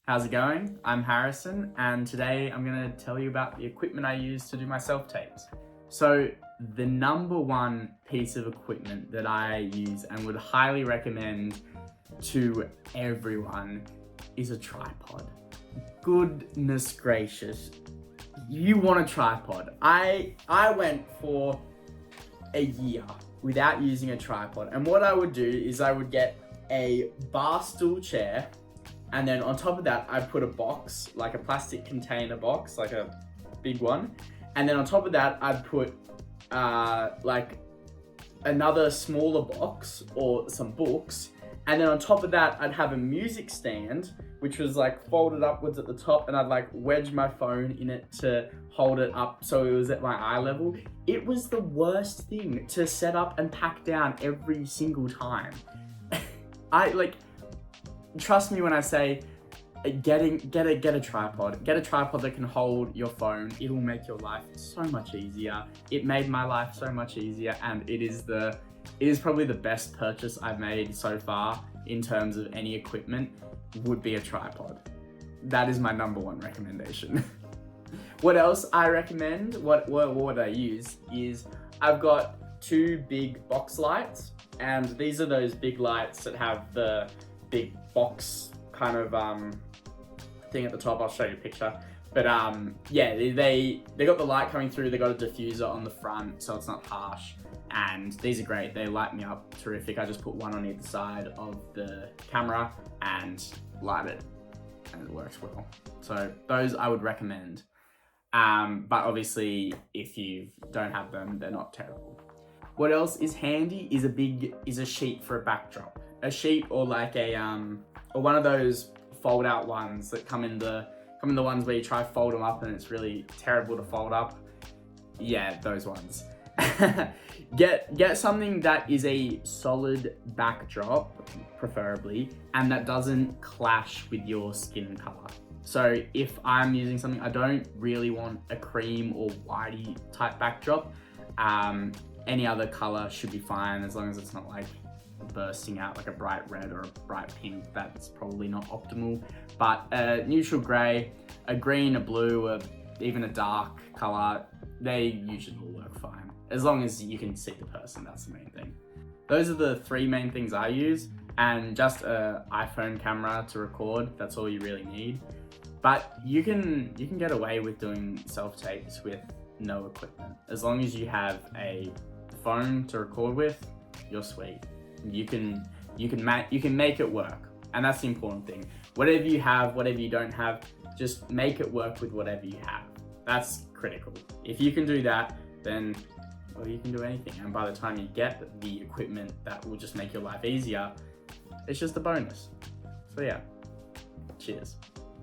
How's it going? I'm Harrison, and today I'm going to tell you about the equipment I use to do my self-tapes. So the number one piece of equipment that I use and would highly recommend to everyone is a tripod. Goodness gracious, you want a tripod. I went for a year without using a tripod, and what I would do is I would get a bar stool chair, and then on top of that I'd put a box, like a plastic container box, like a big one, and then on top of that I'd put like another smaller box or some books, and then on top of that I'd have a music stand which was like folded upwards at the top, and I'd like wedge my phone in it to hold it up so it was at my eye level. It was the worst thing to set up and pack down every single time. Trust me when I say get a tripod. Get a tripod that can hold your phone. It'll make your life so much easier. It made my life so much easier, and it is probably the best purchase I've made so far in terms of any equipment. Would be a tripod. That is my number one recommendation. What else I recommend, what I use is I've got two big box lights, and these are those big lights that have the big box kind of thing at the top. I'll show you a picture. But yeah, they got the light coming through, they got a diffuser on the front so it's not harsh, and these are great. They light me up terrific. I just put one on either side of the camera and light it, and it works well. So those I would recommend. But obviously if you don't have them, they're not terrible. What else is handy is a sheet for a backdrop. A sheet, or like or one of those fold out ones that come in the ones where you try to fold them up and it's really terrible to fold up. Yeah, those ones. Get something that is a solid backdrop, preferably, and that doesn't clash with your skin color. So if I'm using something, I don't really want a cream or whitey type backdrop. Any other color should be fine, as long as it's not like bursting out like a bright red or a bright pink. That's probably not optimal. But a neutral gray, a green, a blue, even a dark color, they usually will work fine. As long as you can see the person, that's the main thing. Those are the three main things I use, and just an iPhone camera to record, that's all you really need. But you can get away with doing self-tapes with no equipment. As long as you have a phone to record with, you're sweet. You can make it work, and that's the important thing. Whatever you have, whatever you don't have, just make it work with whatever you have. That's critical. If you can do that, then well, you can do anything. And by the time you get the equipment that will just make your life easier, it's just a bonus. So yeah, cheers.